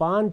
5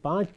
5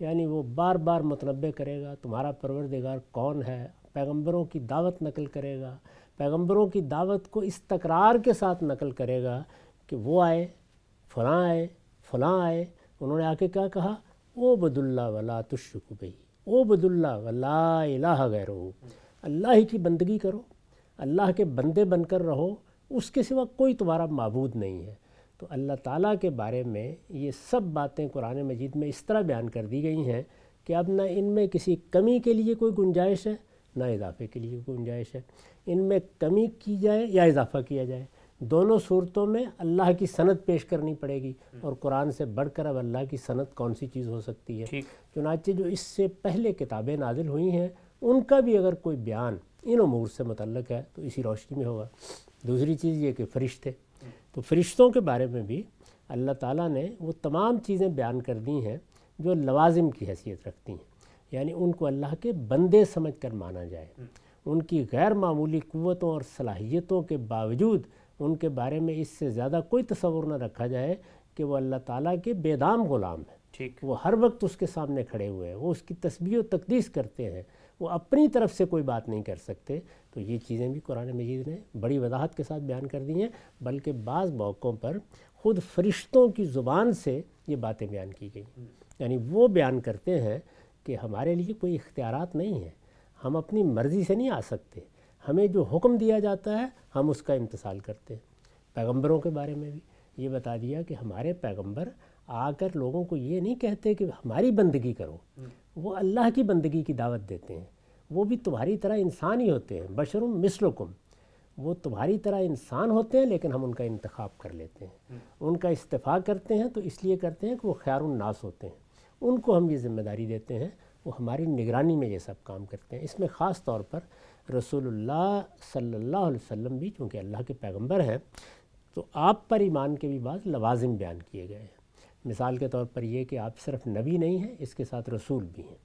یعنی وہ بار بار متنبع کرے گا تمہارا پروردگار کون ہے، پیغمبروں کی دعوت نقل کرے گا، پیغمبروں کی دعوت کو اس تکرار کے ساتھ نقل کرے گا کہ وہ آئے، فلاں آئے، فلاں آئے، انہوں نے آ کے کیا کہا، عبد اللہ ولا تشرکوا بہ، عبد اللہ ولا الہ غیرہ، اللہ ہی کی بندگی کرو، اللہ کے بندے بن کر رہو، اس کے سوا کوئی تمہارا معبود نہیں ہے۔ تو اللہ تعالیٰ کے بارے میں یہ سب باتیں قرآن مجید میں اس طرح بیان کر دی گئی ہیں کہ اب نہ ان میں کسی کمی کے لیے کوئی گنجائش ہے نہ اضافے کے لیے کوئی گنجائش ہے، ان میں کمی کی جائے یا اضافہ کیا جائے، دونوں صورتوں میں اللہ کی سند پیش کرنی پڑے گی، اور قرآن سے بڑھ کر اب اللہ کی سند کون سی چیز ہو سکتی ہے۔ چنانچہ جو اس سے پہلے کتابیں نازل ہوئی ہیں ان کا بھی اگر کوئی بیان ان امور سے متعلق ہے تو اسی روشنی میں ہوگا۔ دوسری چیز یہ کہ فرشتے، تو فرشتوں کے بارے میں بھی اللہ تعالیٰ نے وہ تمام چیزیں بیان کر دی ہیں جو لوازم کی حیثیت رکھتی ہیں، یعنی ان کو اللہ کے بندے سمجھ کر مانا جائے، ان کی غیر معمولی قوتوں اور صلاحیتوں کے باوجود ان کے بارے میں اس سے زیادہ کوئی تصور نہ رکھا جائے کہ وہ اللہ تعالیٰ کے بے دام غلام ہیں، وہ ہر وقت اس کے سامنے کھڑے ہوئے ہیں، وہ اس کی تسبیح و تقدیس کرتے ہیں، وہ اپنی طرف سے کوئی بات نہیں کر سکتے۔ تو یہ چیزیں بھی قرآن مجید نے بڑی وضاحت کے ساتھ بیان کر دی ہیں، بلکہ بعض موقعوں پر خود فرشتوں کی زبان سے یہ باتیں بیان کی گئی، یعنی وہ بیان کرتے ہیں کہ ہمارے لیے کوئی اختیارات نہیں ہیں، ہم اپنی مرضی سے نہیں آ سکتے، ہمیں جو حکم دیا جاتا ہے ہم اس کا امتثال کرتے ہیں۔ پیغمبروں کے بارے میں بھی یہ بتا دیا کہ ہمارے پیغمبر آ کر لوگوں کو یہ نہیں کہتے کہ ہماری بندگی کرو، وہ اللہ کی بندگی کی دعوت دیتے ہیں، وہ بھی تمہاری طرح انسان ہی ہوتے ہیں، بشر مثلکم، وہ تمہاری طرح انسان ہوتے ہیں لیکن ہم ان کا انتخاب کر لیتے ہیں، ان کا استفاع کرتے ہیں تو اس لیے کرتے ہیں کہ وہ خیار الناس ہوتے ہیں، ان کو ہم یہ ذمہ داری دیتے ہیں، وہ ہماری نگرانی میں یہ سب کام کرتے ہیں۔ اس میں خاص طور پر رسول اللہ صلی اللہ علیہ وسلم بھی چونکہ اللہ کے پیغمبر ہیں تو آپ پر ایمان کے بھی بعض لوازم بیان کیے گئے ہیں۔ مثال کے طور پر یہ کہ آپ صرف نبی نہیں ہیں، اس کے ساتھ رسول بھی ہیں۔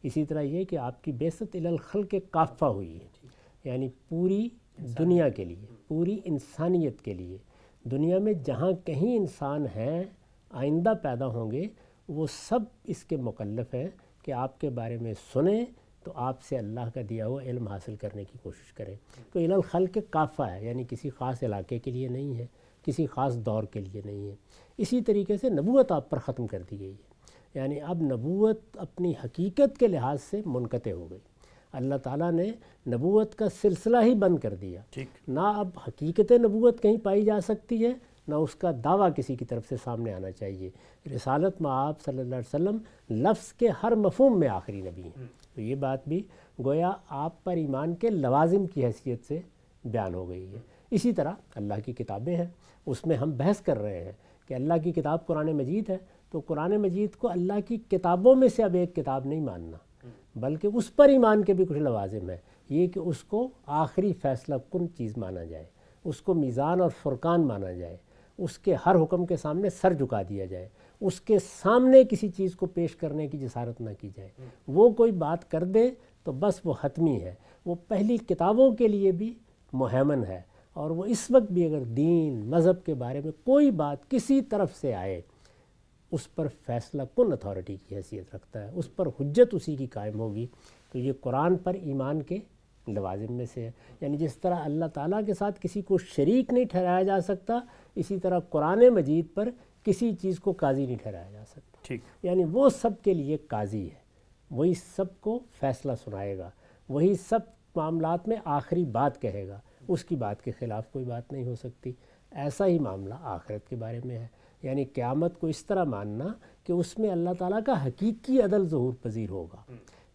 اسی طرح یہ کہ آپ کی بعثت الی الخلق کافہ ہوئی ہے، یعنی پوری دنیا کے لیے، پوری انسانیت کے لیے، دنیا میں جہاں کہیں انسان ہیں آئندہ پیدا ہوں گے وہ سب اس کے مکلف ہیں کہ آپ کے بارے میں سنیں تو آپ سے اللہ کا دیا ہوا علم حاصل کرنے کی کوشش کریں۔ تو الی الخلق کافہ ہے، یعنی کسی خاص علاقے کے لیے نہیں ہے، کسی خاص دور کے لیے نہیں ہے۔ اسی طریقے سے نبوت آپ پر ختم کر دی گئی ہے، یعنی اب نبوت اپنی حقیقت کے لحاظ سے منقطع ہو گئی، اللہ تعالیٰ نے نبوت کا سلسلہ ہی بند کر دیا، نہ اب حقیقت نبوت کہیں پائی جا سکتی ہے نہ اس کا دعویٰ کسی کی طرف سے سامنے آنا چاہیے۔ رسالت میں آپ صلی اللہ علیہ وسلم لفظ کے ہر مفہوم میں آخری نبی ہیں، تو یہ بات بھی گویا آپ پر ایمان کے لوازم کی حیثیت سے بیان ہو گئی ہے۔ اسی طرح اللہ کی کتابیں ہیں، اس میں ہم بحث کر رہے ہیں کہ اللہ کی کتاب قرآن مجید ہے، تو قرآن مجید کو اللہ کی کتابوں میں سے اب ایک کتاب نہیں ماننا، بلکہ اس پر ایمان کے بھی کچھ لوازم ہیں، یہ کہ اس کو آخری فیصلہ کن چیز مانا جائے، اس کو میزان اور فرقان مانا جائے، اس کے ہر حکم کے سامنے سر جھکا دیا جائے، اس کے سامنے کسی چیز کو پیش کرنے کی جسارت نہ کی جائے، وہ کوئی بات کر دے تو بس وہ حتمی ہے، وہ پہلی کتابوں کے لیے بھی مہیمن ہے، اور وہ اس وقت بھی اگر دین مذہب کے بارے میں کوئی بات کسی طرف سے آئے اس پر فیصلہ کن اتھارٹی کی حیثیت رکھتا ہے، اس پر حجت اسی کی قائم ہوگی۔ تو یہ قرآن پر ایمان کے لوازم میں سے ہے، یعنی جس طرح اللہ تعالیٰ کے ساتھ کسی کو شریک نہیں ٹھہرایا جا سکتا، اسی طرح قرآن مجید پر کسی چیز کو قاضی نہیں ٹھہرایا جا سکتا، یعنی وہ سب کے لیے قاضی ہے، وہی سب کو فیصلہ سنائے گا، وہی سب معاملات میں آخری بات کہے گا، اس کی بات کے خلاف کوئی بات نہیں ہو سکتی۔ ایسا ہی معاملہ آخرت کے بارے میں ہے، یعنی قیامت کو اس طرح ماننا کہ اس میں اللہ تعالیٰ کا حقیقی عدل ظہور پذیر ہوگا،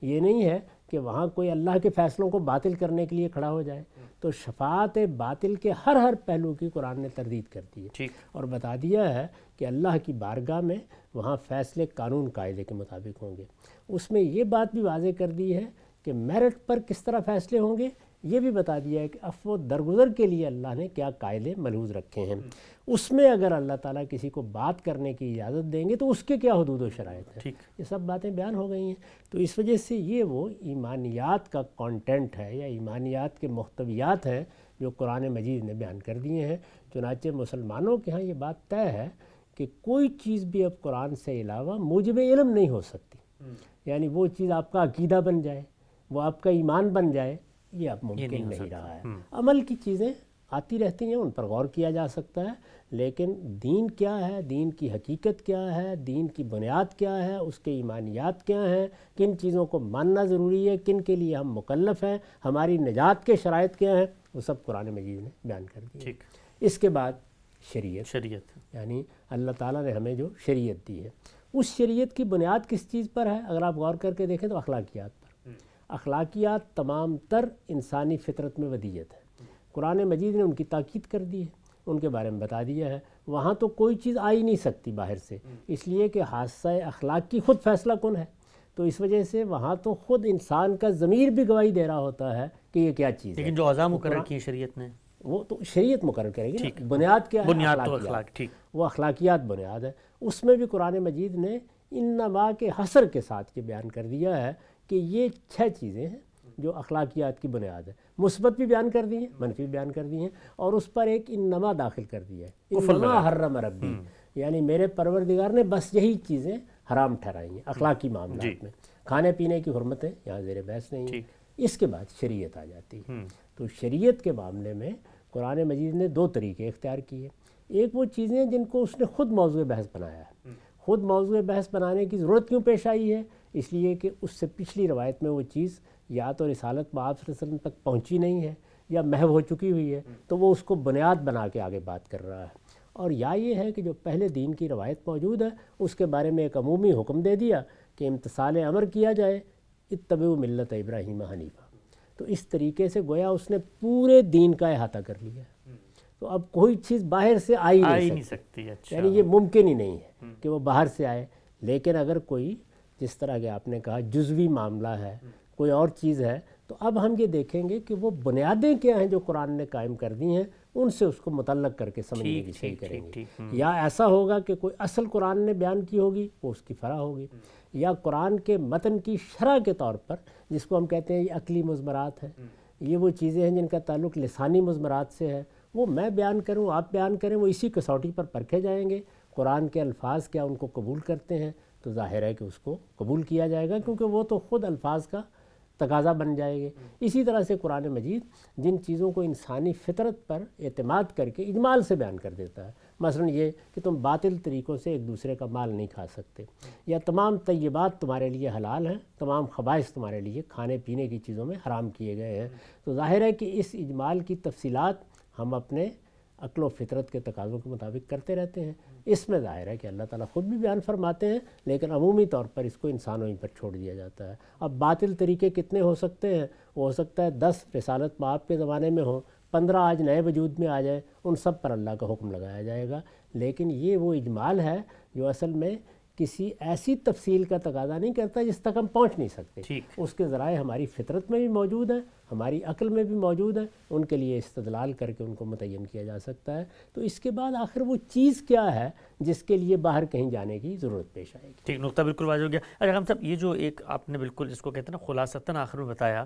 یہ نہیں ہے کہ وہاں کوئی اللہ کے فیصلوں کو باطل کرنے کے لیے کھڑا ہو جائے۔ تو شفاعت باطل کے ہر پہلو کی قرآن نے تردید کر دی ہے اور بتا دیا ہے کہ اللہ کی بارگاہ میں وہاں فیصلے قانون قاعدے کے مطابق ہوں گے۔ اس میں یہ بات بھی واضح کر دی ہے کہ میرٹ پر کس طرح فیصلے ہوں گے، یہ بھی بتا دیا ہے کہ عفو و درگزر کے لیے اللہ نے کیا قاعدے ملحوظ رکھے ہیں، اس میں اگر اللہ تعالیٰ کسی کو بات کرنے کی اجازت دیں گے تو اس کے کیا حدود و شرائط ہیں، یہ سب باتیں بیان ہو گئی ہیں۔ تو اس وجہ سے یہ وہ ایمانیات کا کانٹینٹ ہے یا ایمانیات کے محتویات ہیں جو قرآن مجید نے بیان کر دیے ہیں۔ چنانچہ مسلمانوں کے ہاں یہ بات طے ہے کہ کوئی چیز بھی اب قرآن سے علاوہ موجب علم نہیں ہو سکتی، یعنی وہ چیز آپ کا عقیدہ بن جائے، وہ آپ کا ایمان بن جائے، یہ اب ممکن نہیں رہا ہے۔ عمل کی چیزیں آتی رہتی ہیں، ان پر غور کیا جا سکتا ہے، لیکن دین کیا ہے، دین کی حقیقت کیا ہے، دین کی بنیاد کیا ہے، اس کے ایمانیات کیا ہیں، کن چیزوں کو ماننا ضروری ہے، کن کے لیے ہم مکلف ہیں، ہماری نجات کے شرائط کیا ہیں، وہ سب قرآن مجید نے بیان کر دیا۔ اس کے بعد شریعت یعنی اللہ تعالیٰ نے ہمیں جو شریعت دی ہے، اس شریعت کی بنیاد کس چیز پر ہے؟ اگر آپ غور کر کے دیکھیں تو اخلاقیات پر۔ اخلاقیات تمام تر انسانی فطرت میں ودیت ہے، قرآن مجید نے ان کی تاکید کر دی ہے، ان کے بارے میں بتا دیا ہے۔ وہاں تو کوئی چیز آ ہی نہیں سکتی باہر سے، اس لیے کہ حادثہ اخلاق کی خود فیصلہ کن ہے، تو اس وجہ سے وہاں تو خود انسان کا ضمیر بھی گواہی دے رہا ہوتا ہے کہ یہ کیا چیز ہے۔ لیکن جو اعضاء مقرر کی شریعت نے، وہ تو شریعت مقرر کرے گی نا، بنیاد کیا ہے؟ بنیاد تو اخلاق، وہ اخلاقیات بنیاد ہے۔ اس میں بھی قرآن مجید نے انما کے حصر کے ساتھ یہ بیان کر دیا ہے کہ یہ 6 چیزیں ہیں جو اخلاقیات کی بنیاد ہے۔ مثبت بھی بیان کر دی ہیں، منفی بھی بیان کر دی ہیں، اور اس پر ایک انما داخل کر دیا ہے، انما حرم ربی، یعنی میرے پروردگار نے بس یہی چیزیں حرام ٹھہرائی ہیں اخلاقی معاملات میں۔ کھانے پینے کی حرمتیں یہاں زیر بحث نہیں ہیں۔ اس کے بعد شریعت آ جاتی ہے، تو شریعت کے معاملے میں قرآن مجید نے 2 طریقے اختیار کیے۔ ایک وہ چیزیں ہیں جن کو اس نے خود موضوع بحث بنایا ہے۔ خود موضوع بحث بنانے کی ضرورت کیوں پیش آئی ہے؟ اس لیے کہ اس سے پچھلی روایت میں وہ چیز یا تو رسالت آپ صلی اللہ علیہ وسلم تک پہنچی نہیں ہے یا محو ہو چکی ہوئی ہے، تو وہ اس کو بنیاد بنا کے آگے بات کر رہا ہے۔ اور یا یہ ہے کہ جو پہلے دین کی روایت موجود ہے اس کے بارے میں ایک عمومی حکم دے دیا کہ امتثال امر کیا جائے، اتبعوا ملت ابراہیم حنیفہ۔ تو اس طریقے سے گویا اس نے پورے دین کا احاطہ کر لیا، تو اب کوئی چیز باہر سے آئی نہیں سکتی، یعنی یہ ممکن ہی نہیں ہے کہ وہ باہر سے آئے۔ لیکن اگر کوئی جس طرح کہ آپ نے کہا جزوی معاملہ ہے، کوئی اور چیز ہے، تو اب ہم یہ دیکھیں گے کہ وہ بنیادیں کیا ہیں جو قرآن نے قائم کر دی ہیں، ان سے اس کو متعلق کر کے سمجھنے کی صحیح کریں گے۔ یا ایسا ہوگا کہ کوئی اصل قرآن نے بیان کی ہوگی، وہ اس کی فرع ہوگی، یا قرآن کے متن کی شرح کے طور پر، جس کو ہم کہتے ہیں یہ عقلی مضمرات ہیں، یہ وہ چیزیں ہیں جن کا تعلق لسانی مضمرات سے ہے، وہ میں بیان کروں، آپ بیان کریں، وہ اسی کسوٹی پر پرکھے جائیں گے۔ قرآن کے الفاظ کیا ان کو قبول کرتے ہیں، تو ظاہر ہے کہ اس کو قبول کیا جائے گا، کیونکہ وہ تو خود الفاظ کا تقاضا بن جائے گے۔ اسی طرح سے قرآن مجید جن چیزوں کو انسانی فطرت پر اعتماد کر کے اجمال سے بیان کر دیتا ہے، مثلا یہ کہ تم باطل طریقوں سے ایک دوسرے کا مال نہیں کھا سکتے، یا تمام طیبات تمہارے لیے حلال ہیں، تمام خبائث تمہارے لیے کھانے پینے کی چیزوں میں حرام کیے گئے ہیں، تو ظاہر ہے کہ اس اجمال کی تفصیلات ہم اپنے عقل و فطرت کے تقاضوں کے مطابق کرتے رہتے ہیں۔ اس میں ظاہر ہے کہ اللہ تعالیٰ خود بھی بیان فرماتے ہیں، لیکن عمومی طور پر اس کو انسانوں ہی پر چھوڑ دیا جاتا ہے۔ اب باطل طریقے کتنے ہو سکتے ہیں؟ وہ ہو سکتا ہے 10 رسالت مآب کے زمانے میں ہوں، 15 آج نئے وجود میں آ جائیں، ان سب پر اللہ کا حکم لگایا جائے گا۔ لیکن یہ وہ اجمال ہے جو اصل میں کسی ایسی تفصیل کا تقاضا نہیں کرتا جس تک ہم پہنچ نہیں سکتے۔ اس کے ذرائع ہماری فطرت میں بھی موجود ہیں، ہماری عقل میں بھی موجود ہیں، ان کے لیے استدلال کر کے ان کو متعین کیا جا سکتا ہے۔ تو اس کے بعد آخر وہ چیز کیا ہے جس کے لیے باہر کہیں جانے کی ضرورت پیش آئے گی۔ ٹھیک، نقطہ بالکل واضح ہو گیا۔ اگر ہم سب یہ جو ایک آپ نے بالکل جس کو کہتے ہیں نا خلاصتاً آخر میں بتایا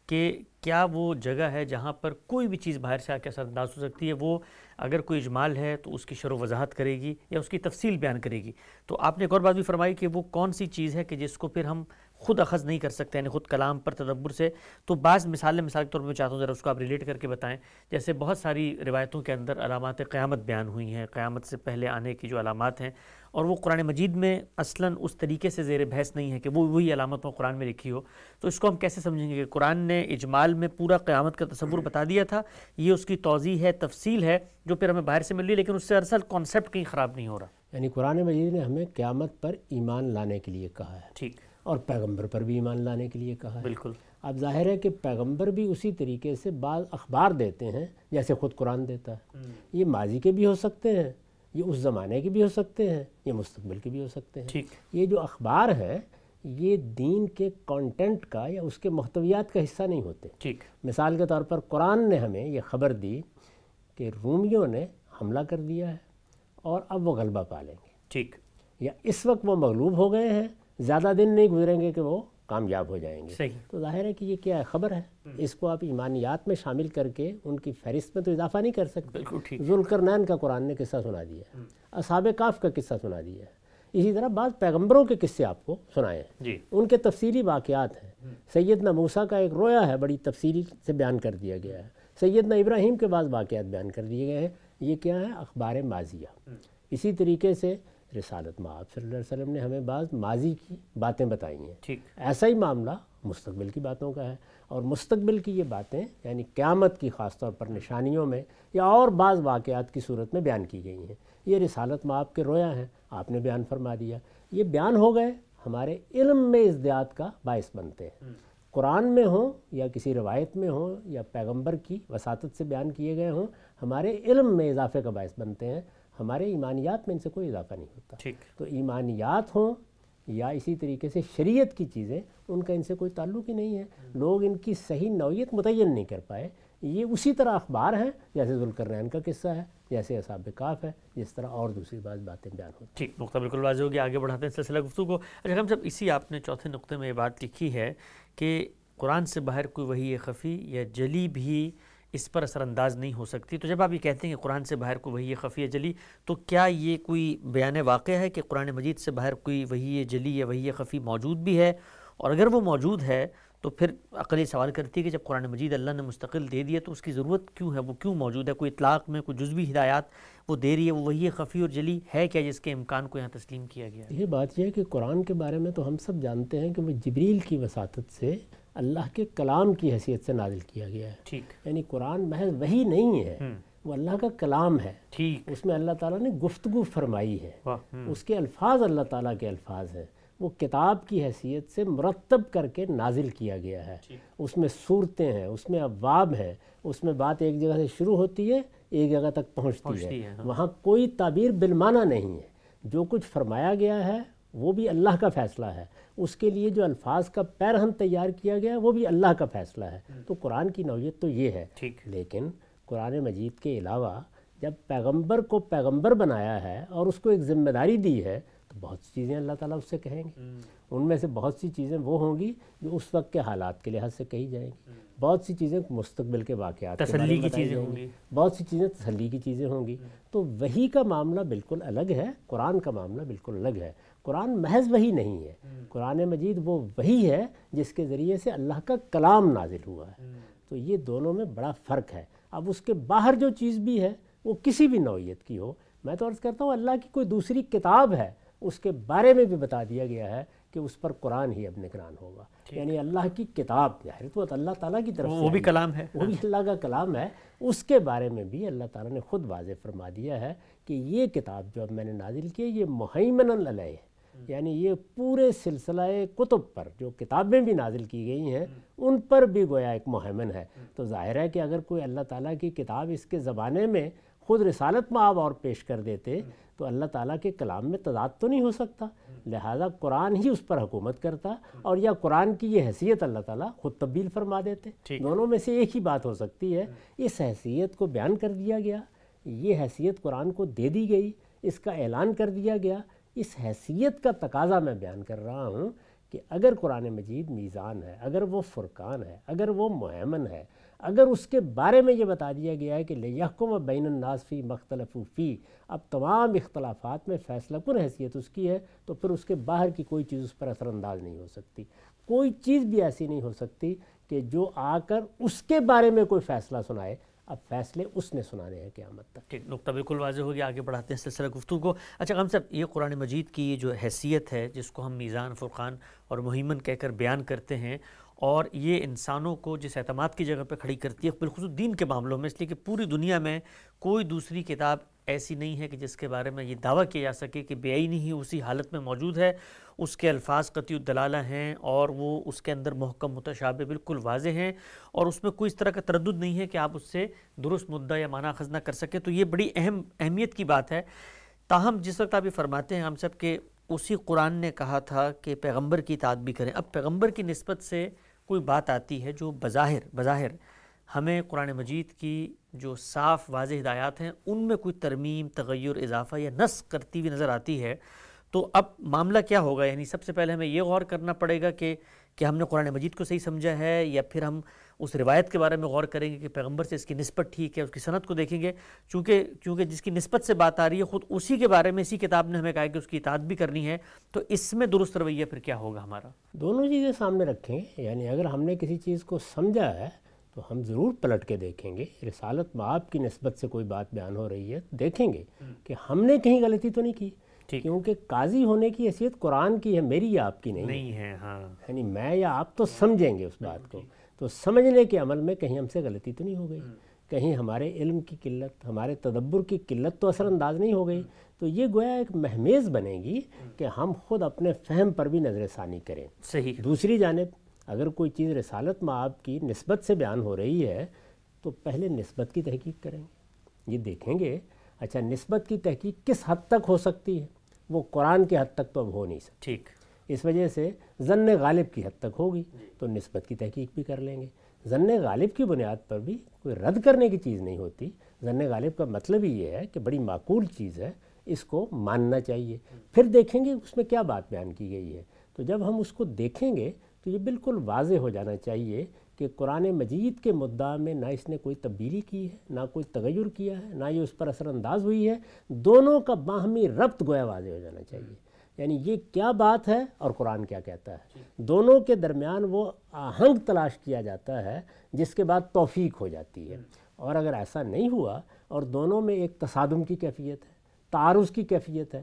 کہ کیا وہ جگہ ہے جہاں پر کوئی بھی چیز باہر سے آ کے اثر انداز ہو سکتی ہے، وہ اگر کوئی اجمال ہے تو اس کی شرح و وضاحت کرے گی یا اس کی تفصیل بیان کرے گی۔ تو آپ نے ایک اور بات بھی فرمائی کہ وہ کون سی چیز ہے کہ جس کو پھر ہم خود اخذ نہیں کر سکتے، یعنی خود کلام پر تدبر سے۔ تو بعض مثال کے طور پر میں چاہتا ہوں ذرا اس کو آپ ریلیٹ کر کے بتائیں۔ جیسے بہت ساری روایتوں کے اندر علامات قیامت بیان ہوئی ہیں، قیامت سے پہلے آنے کی جو علامات ہیں، اور وہ قرآن مجید میں اصلاً اس طریقے سے زیر بحث نہیں ہے کہ وہ وہی علامت قرآن میں لکھی ہو۔ تو اس کو ہم کیسے سمجھیں گے کہ قرآن نے اجمال میں پورا قیامت کا تصور بتا دیا تھا، یہ اس کی توضیح ہے، تفصیل ہے جو پھر ہمیں باہر سے مل رہی ہے، لیکن اس سے اصل کانسیپٹ کہیں خراب نہیں ہو رہا۔ یعنی قرآن مجید نے ہمیں قیامت پر ایمان لانے کے لیے کہا ہے، ٹھیک، اور پیغمبر پر بھی ایمان لانے کے لیے کہا ہے۔ بالکل۔ اب ظاہر ہے کہ پیغمبر بھی اسی طریقے سے بعض اخبار دیتے ہیں جیسے خود قرآن دیتا ہے۔ یہ ماضی کے بھی ہو سکتے ہیں، یہ اس زمانے کے بھی ہو سکتے ہیں، یہ مستقبل کے بھی ہو سکتے ہیں۔ ٹھیک، یہ جو اخبار ہیں یہ دین کے کانٹینٹ کا یا اس کے محتویات کا حصہ نہیں ہوتے۔ ٹھیک، مثال کے طور پر قرآن نے ہمیں یہ خبر دی کہ رومیوں نے حملہ کر دیا ہے اور اب وہ غلبہ پا لیں گے، ٹھیک، یا اس وقت وہ مغلوب ہو گئے ہیں، زیادہ دن نہیں گزریں گے کہ وہ کامیاب ہو جائیں گے. صحیح. تو ظاہر ہے کہ یہ کیا ہے، خبر ہے. اس کو آپ ایمانیات میں شامل کر کے ان کی فہرست میں تو اضافہ نہیں کر سکتے. بالکل ٹھیک. ذوالقرنین کا قرآن نے قصہ سنا دیا ہے، اصحاب کہف کا قصہ سنا دیا ہے. اسی طرح بعض پیغمبروں کے قصے آپ کو سنائے ہیں جی. ان کے تفصیلی واقعات ہیں. سیدنا موسیٰ کا ایک رویا ہے، بڑی تفصیل سے بیان کر دیا گیا ہے. سیدنا ابراہیم کے بعض واقعات بیان کر دیے گئے ہیں. یہ کیا ہے؟ اخبار ماضیہ. اسی طریقے سے رسالت میں آپ صلی اللہ علیہ وسلم نے ہمیں بعض ماضی کی باتیں بتائی ہیں. ٹھیک. ایسا ہی معاملہ مستقبل کی باتوں کا ہے، اور مستقبل کی یہ باتیں یعنی قیامت کی خاص طور پر نشانیوں میں یا اور بعض واقعات کی صورت میں بیان کی گئی ہیں. یہ رسالت میں آپ کے رویا ہیں، آپ نے بیان فرما دیا. یہ بیان ہو گئے، ہمارے علم میں ازدیاد کا باعث بنتے ہیں. قرآن میں ہوں یا کسی روایت میں ہوں یا پیغمبر کی وساطت سے بیان کیے گئے ہوں، ہمارے علم میں اضافے کا باعث بنتے ہیں. ہمارے ایمانیات میں ان سے کوئی اضافہ نہیں ہوتا. ٹھیک. تو ایمانیات ہوں یا اسی طریقے سے شریعت کی چیزیں، ان کا ان سے کوئی تعلق ہی نہیں ہے. لوگ ان کی صحیح نوعیت متعین نہیں کر پائے. یہ اسی طرح اخبار ہیں جیسے ذوالقرنین کا قصہ ہے، جیسے اصحاب کہف ہے، جس طرح اور دوسری بعض باتیں بیان ہوتی ہیں. ٹھیک. نقطہ بالکل واضح ہو گیا. آگے بڑھاتے ہیں سلسلہ گفتگو کو. اچھا ہم صاحب، اسی آپ نے چوتھے نقطے میں یہ بات لکھی ہے کہ قرآن سے باہر کوئی وحی خفی یا جلی بھی اس پر اثر انداز نہیں ہو سکتی. تو جب آپ یہ کہتے ہیں کہ قرآن سے باہر کوئی وحی خفی یا جلی، تو کیا یہ کوئی بیان واقع ہے کہ قرآن مجید سے باہر کوئی وحی جلی یا وحی خفی موجود بھی ہے؟ اور اگر وہ موجود ہے تو پھر عقل یہ سوال کرتی ہے کہ جب قرآن مجید اللہ نے مستقل دے دیا تو اس کی ضرورت کیوں ہے؟ وہ کیوں موجود ہے؟ کوئی اطلاق میں کوئی جزوی ہدایات وہ دے رہی ہے، وہ وحی خفی اور جلی ہے کیا جس کے امکان کو یہاں تسلیم کیا گیا ہے؟ یہ بات یہ ہے کہ قرآن کے بارے میں تو ہم سب جانتے ہیں کہ وہ جبریل کی وساطت سے اللہ کے کلام کی حیثیت سے نازل کیا گیا ہے. ٹھیک. یعنی قرآن محض وحی نہیں ہے، وہ اللہ کا کلام ہے. ٹھیک. اس میں اللہ تعالیٰ نے گفتگو فرمائی ہے. اس کے الفاظ اللہ تعالیٰ کے الفاظ ہیں. وہ کتاب کی حیثیت سے مرتب کر کے نازل کیا گیا ہے. اس میں صورتیں ہیں، اس میں ابواب ہیں، اس میں بات ایک جگہ سے شروع ہوتی ہے ایک جگہ تک پہنچتی ہے. وہاں کوئی تعبیر بالمعنی نہیں ہے. جو کچھ فرمایا گیا ہے وہ بھی اللہ کا فیصلہ ہے. اس کے لیے جو الفاظ کا پیرہن تیار کیا گیا ہے وہ بھی اللہ کا فیصلہ ہے. تو قرآن کی نوعیت تو یہ ہے. لیکن قرآن مجید کے علاوہ جب پیغمبر کو پیغمبر بنایا ہے اور اس کو ایک ذمہ داری دی ہے تو بہت سی چیزیں اللہ تعالیٰ اس سے کہیں گے. ان میں سے بہت سی چیزیں وہ ہوں گی جو اس وقت کے حالات کے لحاظ سے کہی جائیں گی. بہت سی چیزیں مستقبل کے واقعات تسلی کی چیزیں ہوں گی. بہت سی چیزیں تسلی کی چیزیں ہوں گی. تو وحی کا معاملہ بالکل الگ ہے، قرآن کا معاملہ بالکل الگ ہے. قرآن محض وحی نہیں ہے. قرآن مجید وہ وحی ہے جس کے ذریعے سے اللہ کا کلام نازل ہوا ہے. تو یہ دونوں میں بڑا فرق ہے. اب اس کے باہر جو چیز بھی ہے وہ کسی بھی نوعیت کی ہو، میں تو عرض کرتا ہوں اللہ کی کوئی دوسری کتاب ہے اس کے بارے میں بھی بتا دیا گیا ہے کہ اس پر قرآن ہی اب نگران ہوگا. یعنی اللہ کی کتاب ظاہر تو اللہ تعالیٰ کی طرف سے وہ بھی کلام ہے، وہ بھی اللہ کا کلام ہے. اس کے بارے میں بھی اللہ تعالیٰ نے خود واضح فرما دیا ہے کہ یہ کتاب جو اب میں نے نازل کی ہے یہ مہیمن علیہ، یعنی یہ پورے سلسلہ کتب پر جو کتابیں بھی نازل کی گئی ہیں ان پر بھی گویا ایک مہیمن ہے. تو ظاہر ہے کہ اگر کوئی اللہ تعالیٰ کی کتاب اس کے زمانے میں خود رسالت مآب اور پیش کر دیتے تو اللہ تعالیٰ کے کلام میں تضاد تو نہیں ہو سکتا. لہٰذا قرآن ہی اس پر حکومت کرتا، اور یا قرآن کی یہ حیثیت اللہ تعالیٰ خود تبدیل فرما دیتے. دونوں میں سے ایک ہی بات ہو سکتی ہے. اس حیثیت کو بیان کر دیا گیا، یہ حیثیت قرآن کو دے دی گئی، اس کا اعلان کر دیا گیا. اس حیثیت کا تقاضا میں بیان کر رہا ہوں کہ اگر قرآن مجید میزان ہے، اگر وہ فرقان ہے، اگر وہ مہیمن ہے، اگر اس کے بارے میں یہ بتا دیا گیا ہے کہ لِیَحْکُمَ بَيْنَ النَّاسِ فِي مَا اخْتَلَفُوا فِیہِ، اب تمام اختلافات میں فیصلہ کن حیثیت اس کی ہے، تو پھر اس کے باہر کی کوئی چیز اس پر اثر انداز نہیں ہو سکتی. کوئی چیز بھی ایسی نہیں ہو سکتی کہ جو آ کر اس کے بارے میں کوئی فیصلہ سنائے. اب فیصلے اس نے سنانے ہیں قیامت تک. ٹھیک. نقطہ بالکل واضح ہو گیا. آگے بڑھاتے ہیں سلسلہ گفتگو کو. اچھا غم صاحب، یہ قرآن مجید کی یہ جو حیثیت ہے جس کو ہم میزان، فرقان اور مہیمن کہہ کر بیان کرتے ہیں، اور یہ انسانوں کو جس اعتماد کی جگہ پہ کھڑی کرتی ہے بالخصوص دین کے معاملوں میں، اس لیے کہ پوری دنیا میں کوئی دوسری کتاب ایسی نہیں ہے کہ جس کے بارے میں یہ دعویٰ کیا جا سکے کہ بے عینی ہی اسی حالت میں موجود ہے. اس کے الفاظ قطعی الدلالہ ہیں اور وہ اس کے اندر محکم متشابہ بالکل واضح ہیں، اور اس میں کوئی اس طرح کا تردد نہیں ہے کہ آپ اس سے درست مدعا یا معنی اخذ نہ کر سکیں. تو یہ بڑی اہمیت کی بات ہے. تاہم جس وقت آپ یہ فرماتے ہیں ہم سب کہ اسی قرآن نے کہا تھا کہ پیغمبر کی اطاعت بھی کریں، اب پیغمبر کی نسبت سے کوئی بات آتی ہے جو بظاہر ہمیں قرآن مجید کی جو صاف واضح ہدایات ہیں ان میں کوئی ترمیم، تغیر، اضافہ یا نسخ کرتی ہوئی نظر آتی ہے، تو اب معاملہ کیا ہوگا؟ یعنی سب سے پہلے ہمیں یہ غور کرنا پڑے گا کہ ہم نے قرآن مجید کو صحیح سمجھا ہے، یا پھر ہم اس روایت کے بارے میں غور کریں گے کہ پیغمبر سے اس کی نسبت ٹھیک ہے، اس کی سند کو دیکھیں گے، چونکہ جس کی نسبت سے بات آ رہی ہے خود اسی کے بارے میں اسی کتاب نے ہمیں کہا ہے کہ اس کی اطاعت بھی کرنی ہے، تو اس میں درست رویہ پھر کیا ہوگا ہمارا؟ دونوں چیزیں سامنے رکھیں، یعنی اگر ہم نے کسی چیز کو سمجھا ہے تو ہم ضرور پلٹ کے دیکھیں گے، رسالت مآب کی نسبت سے کوئی بات بیان ہو رہی ہے دیکھیں گے کہ ہم نے کہیں غلطی تو نہیں کی، کیونکہ قاضی ہونے کی حیثیت قرآن کی ہے، میری یا آپ کی نہیں ہے۔ ہاں، یعنی میں یا آپ تو سمجھیں گے اس بات کو، تو سمجھنے کے عمل میں کہیں ہم سے غلطی تو نہیں ہو گئی، کہیں ہمارے علم کی قلت، ہمارے تدبر کی قلت تو اثر انداز نہیں ہو گئی، تو یہ گویا ایک مہمیز بنے گی کہ ہم خود اپنے فہم پر بھی نظر ثانی کریں۔ صحیح۔ دوسری جانب اگر کوئی چیز رسالت مآب کی نسبت سے بیان ہو رہی ہے تو پہلے نسبت کی تحقیق کریں گے، یہ دیکھیں گے اچھا نسبت کی تحقیق کس حد تک ہو سکتی ہے، وہ قرآن کے حد تک تو اب ہو نہیں سکتی، ٹھیک، اس وجہ سے ظن غالب کی حد تک ہوگی تو نسبت کی تحقیق بھی کر لیں گے۔ ظن غالب کی بنیاد پر بھی کوئی رد کرنے کی چیز نہیں ہوتی، ظن غالب کا مطلب ہی یہ ہے کہ بڑی معقول چیز ہے، اس کو ماننا چاہیے، پھر دیکھیں گے اس میں کیا بات بیان کی گئی ہے۔ تو جب ہم اس کو دیکھیں گے تو یہ بالکل واضح ہو جانا چاہیے کہ قرآن مجید کے مدعا میں نہ اس نے کوئی تبدیلی کی ہے، نہ کوئی تغیر کیا ہے، نہ یہ اس پر اثر انداز ہوئی ہے، دونوں کا باہمی ربط گویا واضح ہو جانا چاہیے، یعنی یہ کیا بات ہے اور قرآن کیا کہتا ہے، دونوں کے درمیان وہ آہنگ تلاش کیا جاتا ہے جس کے بعد توفیق ہو جاتی ہے، اور اگر ایسا نہیں ہوا اور دونوں میں ایک تصادم کی کیفیت ہے، تعارض کی کیفیت ہے،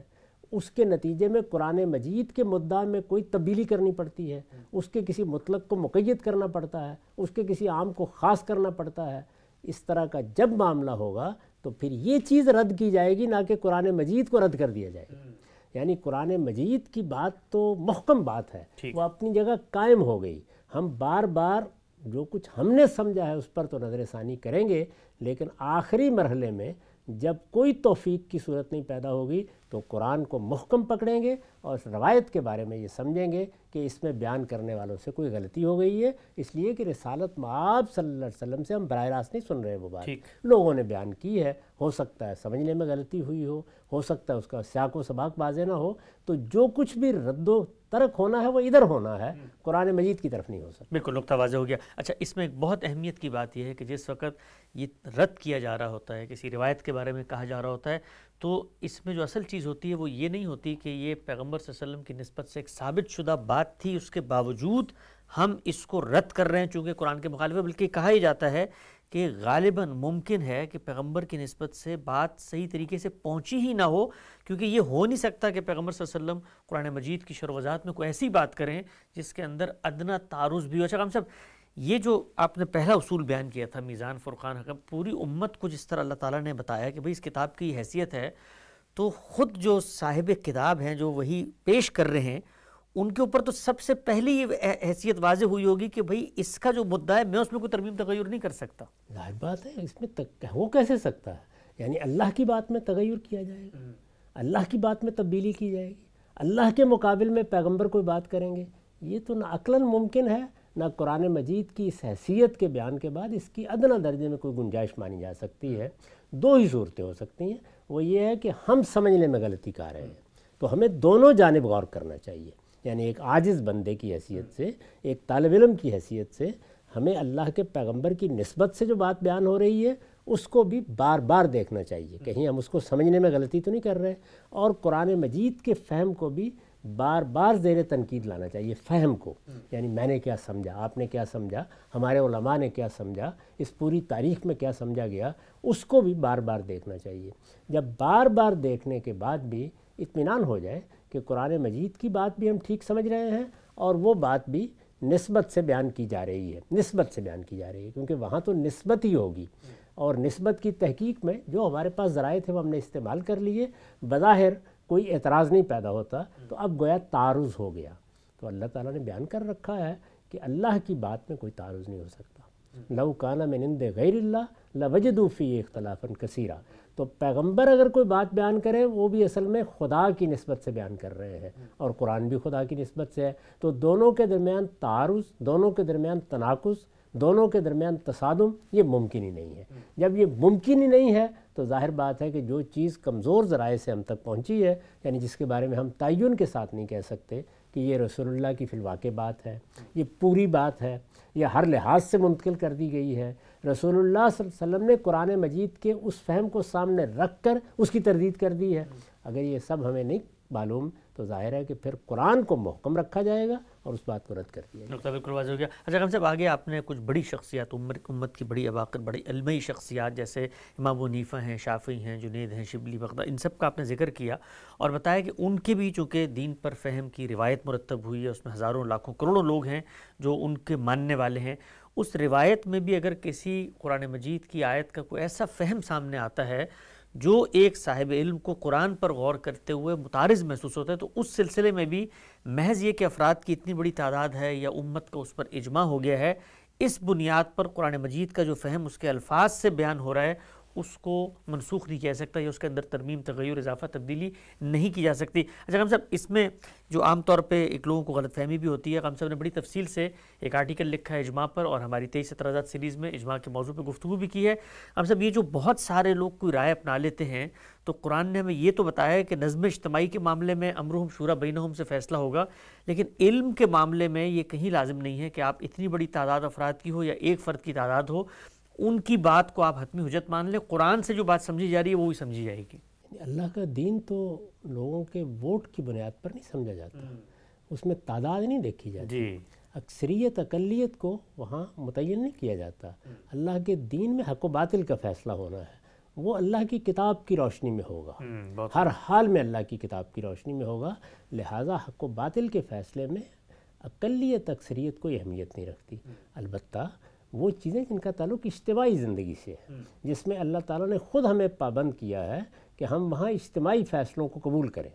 اس کے نتیجے میں قرآن مجید کے مدعا میں کوئی تبدیلی کرنی پڑتی ہے، اس کے کسی مطلق کو مقید کرنا پڑتا ہے، اس کے کسی عام کو خاص کرنا پڑتا ہے، اس طرح کا جب معاملہ ہوگا تو پھر یہ چیز رد کی جائے گی، نہ کہ قرآن مجید کو رد کر دیا جائے گا۔ یعنی قرآن مجید کی بات تو محکم بات ہے، وہ اپنی جگہ قائم ہو گئی، ہم بار بار جو کچھ ہم نے سمجھا ہے اس پر تو نظر ثانی کریں گے، لیکن آخری مرحلے میں جب کوئی توفیق کی صورت نہیں پیدا ہوگی تو قرآن کو محکم پکڑیں گے اور اس روایت کے بارے میں یہ سمجھیں گے کہ اس میں بیان کرنے والوں سے کوئی غلطی ہو گئی ہے، اس لیے کہ رسالت مآب صلی اللہ علیہ وسلم سے ہم براہ راست نہیں سن رہے، وہ بات لوگوں نے بیان کی ہے، ہو سکتا ہے سمجھنے میں غلطی ہوئی ہو سکتا ہے اس کا سیاق و سباق واضح نہ ہو، تو جو کچھ بھی رد و ترک ہونا ہے وہ ادھر ہونا ہے، قرآن مجید کی طرف نہیں ہو سکتا۔ بالکل نقطہ واضح ہو گیا۔ اچھا، اس میں ایک بہت اہمیت کی بات یہ ہے کہ جس وقت یہ رد کیا جا رہا ہوتا ہے، کسی روایت کے بارے میں کہا جا رہا ہوتا ہے، تو اس میں جو اصل چیز ہوتی ہے وہ یہ نہیں ہوتی کہ یہ پیغمبر صلی اللہ علیہ وسلم کی نسبت سے ایک ثابت شدہ بات تھی، اس کے باوجود ہم اس کو رد کر رہے ہیں چونکہ قرآن کے مخالف ہے، بلکہ کہا ہی جاتا ہے کہ غالباً ممکن ہے کہ پیغمبر کی نسبت سے بات صحیح طریقے سے پہنچی ہی نہ ہو، کیونکہ یہ ہو نہیں سکتا کہ پیغمبر صلی اللہ علیہ وسلم قرآن مجید کی شرح و وضاحت میں کوئی ایسی بات کریں جس کے اندر ادنا تعارض بھی ہو۔ اچھا صاحب، یہ جو آپ نے پہلا اصول بیان کیا تھا میزان فرقان حق، پوری امت کو جس طرح اللہ تعالیٰ نے بتایا کہ بھئی اس کتاب کی حیثیت ہے، تو خود جو صاحب کتاب ہیں جو وہی پیش کر رہے ہیں ان کے اوپر تو سب سے پہلی یہ حیثیت واضح ہوئی ہوگی کہ بھئی اس کا جو مدعا ہے میں اس میں کوئی ترمیم تغیر نہیں کر سکتا۔ ظاہر بات ہے، اس میں وہ کیسے سکتا ہے، یعنی اللہ کی بات میں تغیر کیا جائے گا، اللہ کی بات میں تبدیلی کی جائے گی، اللہ کے مقابل میں پیغمبر کوئی بات کریں گے، یہ تو نہ عقلاً ممکن ہے، نہ قرآن مجید کی اس حیثیت کے بیان کے بعد اس کی ادنا درجے میں کوئی گنجائش مانی جا سکتی ہے۔ دو ہی صورتیں ہو سکتی ہیں، وہ یہ ہے کہ ہم سمجھنے میں غلطی کر رہے ہیں، تو ہمیں دونوں جانب غور کرنا چاہیے، یعنی ایک عاجز بندے کی حیثیت سے، ایک طالب علم کی حیثیت سے ہمیں اللہ کے پیغمبر کی نسبت سے جو بات بیان ہو رہی ہے اس کو بھی بار بار دیکھنا چاہیے، کہیں ہم اس کو سمجھنے میں غلطی تو نہیں کر رہے، اور قرآن مجید کے فہم کو بھی بار بار زیر تنقید لانا چاہیے، فہم کو، یعنی میں نے کیا سمجھا، آپ نے کیا سمجھا، ہمارے علماء نے کیا سمجھا، اس پوری تاریخ میں کیا سمجھا گیا، اس کو بھی بار بار دیکھنا چاہیے۔ جب بار بار دیکھنے کے بعد بھی اطمینان ہو جائے کہ قرآن مجید کی بات بھی ہم ٹھیک سمجھ رہے ہیں اور وہ بات بھی نسبت سے بیان کی جا رہی ہے، نسبت سے بیان کی جا رہی ہے، کیونکہ وہاں تو نسبت ہی ہوگی، اور نسبت کی تحقیق میں جو ہمارے پاس ذرائع تھے وہ ہم نے استعمال کر لیے، بظاہر کوئی اعتراض نہیں پیدا ہوتا، تو اب گویا تعارض ہو گیا، تو اللہ تعالیٰ نے بیان کر رکھا ہے کہ اللہ کی بات میں کوئی تعارض نہیں ہو سکتا، لو کان من عند غیر اللہ لوجدوا فیہ اختلافا کثیرا، تو پیغمبر اگر کوئی بات بیان کرے وہ بھی اصل میں خدا کی نسبت سے بیان کر رہے ہیں، اور قرآن بھی خدا کی نسبت سے ہے، تو دونوں کے درمیان تعارض، دونوں کے درمیان تناقض دونوں کے درمیان تصادم یہ ممکن ہی نہیں ہے۔ جب یہ ممکن ہی نہیں ہے تو ظاہر بات ہے کہ جو چیز کمزور ذرائع سے ہم تک پہنچی ہے، یعنی جس کے بارے میں ہم تعین کے ساتھ نہیں کہہ سکتے کہ یہ رسول اللہ کی فی الواقع بات ہے، یہ پوری بات ہے، یہ ہر لحاظ سے منتقل کر دی گئی ہے، رسول اللہ صلی اللہ علیہ وسلم نے قرآن مجید کے اس فہم کو سامنے رکھ کر اس کی تردید کر دی ہے، اگر یہ سب ہمیں نہیں معلوم تو ظاہر ہے کہ پھر قرآن کو محکم رکھا جائے گا اور اس بات کو رد کر دیا جائے گا۔ نقطہ بالکل واضح ہو گیا۔ اچھا قاسم صاحب، آگے آپ نے کچھ بڑی شخصیات، امت کی بڑی عباقر، بڑی علمی شخصیات جیسے امام ابو حنیفہ ہیں، شافعی ہیں، جنید ہیں، شبلی، بغداد، ان سب کا آپ نے ذکر کیا اور بتایا کہ ان کے بھی چونکہ دین پر فہم کی روایت مرتب ہوئی ہے، اس میں ہزاروں لاکھوں کروڑوں لوگ ہیں جو ان کے ماننے والے ہیں، اس روایت میں بھی اگر کسی قرآن مجید کی آیت کا کوئی ایسا فہم سامنے آتا ہے جو ایک صاحب علم کو قرآن پر غور کرتے ہوئے متعارض محسوس ہوتا ہے، تو اس سلسلے میں بھی محض یہ کہ افراد کی اتنی بڑی تعداد ہے یا امت کا اس پر اجماع ہو گیا ہے، اس بنیاد پر قرآن مجید کا جو فہم اس کے الفاظ سے بیان ہو رہا ہے اس کو منسوخ نہیں کیا جا سکتا یا اس کے اندر ترمیم، تغیر، اضافہ، تبدیلی نہیں کی جا سکتی۔ اچھا قاسم صاحب، اس میں جو عام طور پہ ایک لوگوں کو غلط فہمی بھی ہوتی ہے، قاسم صاحب نے بڑی تفصیل سے ایک آرٹیکل لکھا ہے اجماع پر اور ہماری 23 اعتراضات سیریز میں اجماع کے موضوع پہ گفتگو بھی کی ہے۔ قاسم صاحب، یہ جو بہت سارے لوگ کوئی رائے اپنا لیتے ہیں تو قرآن نے ہمیں یہ تو بتایا ہے کہ نظم اجتماعی کے معاملے میں امرہم شورا بینہم سے فیصلہ ہوگا، لیکن علم کے معاملے میں یہ کہیں لازم نہیں ہے کہ آپ اتنی بڑی تعداد افراد کی ہو یا ایک فرد کی تعداد ہو، ان کی بات کو آپ حتمی حجت مان لیں، قرآن سے جو بات سمجھی جا رہی ہے وہی سمجھی جائے گی۔ اللہ کا دین تو لوگوں کے ووٹ کی بنیاد پر نہیں سمجھا جاتا، اس میں تعداد نہیں دیکھی جاتی، اکثریت اقلیت کو وہاں متعین نہیں کیا جاتا۔ اللہ کے دین میں حق و باطل کا فیصلہ ہونا ہے، وہ اللہ کی کتاب کی روشنی میں ہوگا، ہر حال میں اللہ کی کتاب کی روشنی میں ہوگا، لہٰذا حق و باطل کے فیصلے میں اقلیت اکثریت کوئی اہمیت نہیں رکھتی۔ البتہ وہ چیزیں جن کا تعلق اجتماعی زندگی سے ہے، جس میں اللہ تعالیٰ نے خود ہمیں پابند کیا ہے کہ ہم وہاں اجتماعی فیصلوں کو قبول کریں۔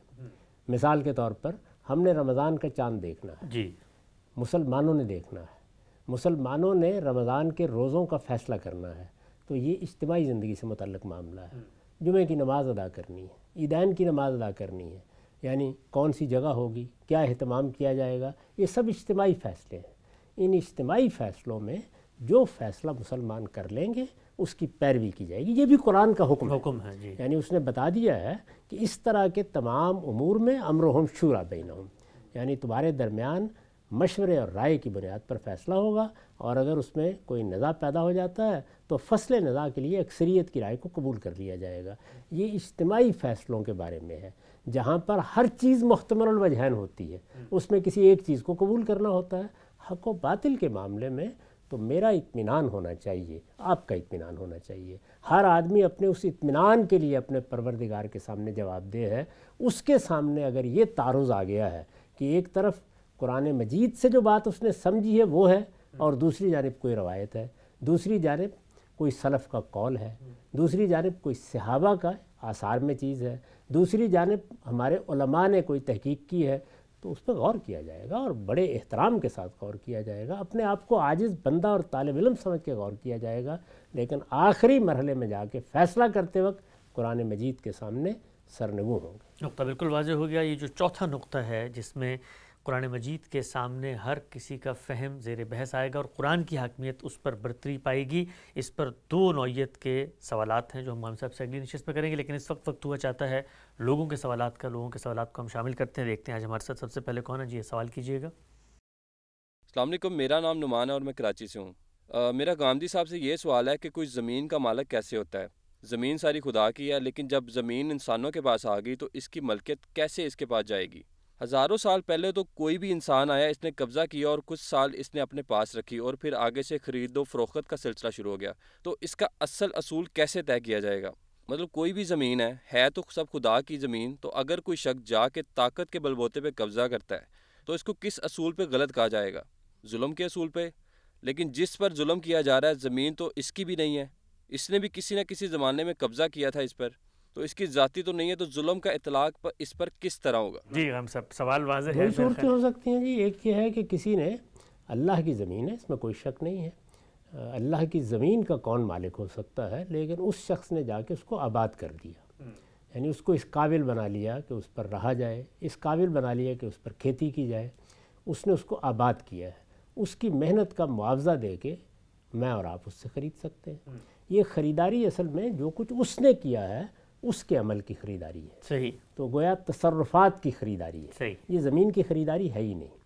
مثال کے طور پر ہم نے رمضان کا چاند دیکھنا ہے، مسلمانوں نے دیکھنا ہے، مسلمانوں نے رمضان کے روزوں کا فیصلہ کرنا ہے، تو یہ اجتماعی زندگی سے متعلق معاملہ ہے۔ جمعہ کی نماز ادا کرنی ہے، عیدین کی نماز ادا کرنی ہے، یعنی کون سی جگہ ہوگی، کیا اہتمام کیا جائے گا، یہ سب اجتماعی فیصلے ہیں۔ ان اجتماعی فیصلوں میں جو فیصلہ مسلمان کر لیں گے اس کی پیروی کی جائے گی، یہ بھی قرآن کا حکم ہے۔ یعنی اس نے بتا دیا ہے کہ اس طرح کے تمام امور میں امرہم شورا بینہم، یعنی تمہارے درمیان مشورے اور رائے کی بنیاد پر فیصلہ ہوگا، اور اگر اس میں کوئی نزاع پیدا ہو جاتا ہے تو فصل نزاع کے لیے اکثریت کی رائے کو قبول کر لیا جائے گا۔ یہ اجتماعی فیصلوں کے بارے میں ہے، جہاں پر ہر چیز محتمل الوجہین ہوتی ہے، اس میں کسی ایک چیز کو قبول کرنا ہوتا ہے۔ حق و باطل کے معاملے میں تو میرا اطمینان ہونا چاہیے، آپ کا اطمینان ہونا چاہیے، ہر آدمی اپنے اس اطمینان کے لیے اپنے پروردگار کے سامنے جواب دہ ہے۔ اس کے سامنے اگر یہ تعارض آ گیا ہے کہ ایک طرف قرآن مجید سے جو بات اس نے سمجھی ہے وہ ہے، اور دوسری جانب کوئی روایت ہے، دوسری جانب کوئی سلف کا قول ہے، دوسری جانب کوئی صحابہ کا آثار میں چیز ہے، دوسری جانب ہمارے علماء نے کوئی تحقیق کی ہے، تو اس پہ غور کیا جائے گا اور بڑے احترام کے ساتھ غور کیا جائے گا، اپنے آپ کو عاجز بندہ اور طالب علم سمجھ کے غور کیا جائے گا، لیکن آخری مرحلے میں جا کے فیصلہ کرتے وقت قرآن مجید کے سامنے سرنگوں ہوں گے۔ نقطہ بالکل واضح ہو گیا۔ یہ جو چوتھا نقطہ ہے جس میں قرآن مجید کے سامنے ہر کسی کا فہم زیر بحث آئے گا اور قرآن کی حاکمیت اس پر برتری پائے گی، اس پر دو نوعیت کے سوالات ہیں جو ہم صاحب سے اگلی نشست میں کریں گے، لیکن اس وقت ہوا چاہتا ہے لوگوں کے سوالات کو ہم شامل کرتے ہیں۔ دیکھتے ہیں آج ہمارے ساتھ سب سے پہلے کون ہے جی، سوال کیجیے گا۔ السلام علیکم، میرا نام نعمان ہے اور میں کراچی سے ہوں۔ میرا گامدی صاحب سے یہ سوال ہے کہ کوئی زمین کا مالک کیسے ہوتا ہے؟ زمین ساری خدا کی ہے، لیکن جب زمین انسانوں کے پاس آ گئی تو اس کی ملکیت کیسے اس کے پاس جائے گی؟ ہزاروں سال پہلے تو کوئی بھی انسان آیا، اس نے قبضہ کیا اور کچھ سال اس نے اپنے پاس رکھی، اور پھر آگے سے خرید و فروخت کا سلسلہ شروع ہو گیا، تو اس کا اصول کیسے طے کیا جائے گا؟ مطلب کوئی بھی زمین ہے تو سب خدا کی زمین، تو اگر کوئی شخص جا کے طاقت کے بلبوتے پہ قبضہ کرتا ہے تو اس کو کس اصول پہ غلط کہا جائے گا؟ ظلم کے اصول پہ؟ لیکن جس پر ظلم کیا جا رہا ہے زمین تو اس کی بھی نہیں ہے، اس نے بھی کسی نہ کسی زمانے میں قبضہ کیا تھا اس پر، تو اس کی ذاتی تو نہیں ہے، تو ظلم کا اطلاق پر اس پر کس طرح ہوگا؟ جی ہم سب سوال واضح ہے۔ دو صورتیں ہو سکتی ہیں جی، ایک یہ ہے کہ کسی نے، اللہ کی زمین ہے، اس میں کوئی شک نہیں ہے، اللہ کی زمین کا کون مالک ہو سکتا ہے، لیکن اس شخص نے جا کے اس کو آباد کر دیا، یعنی اس کو اس قابل بنا لیا کہ اس پر رہا جائے، اس قابل بنا لیا کہ اس پر کھیتی کی جائے، اس نے اس کو آباد کیا ہے، اس کی محنت کا معاوضہ دے کے میں اور آپ اس سے خرید سکتے ہیں۔ یہ خریداری اصل میں جو کچھ اس نے کیا ہے اس کے عمل کی خریداری ہے، صحیح، تو گویا تصرفات کی خریداری ہے، صحیح، یہ زمین کی خریداری ہے ہی نہیں۔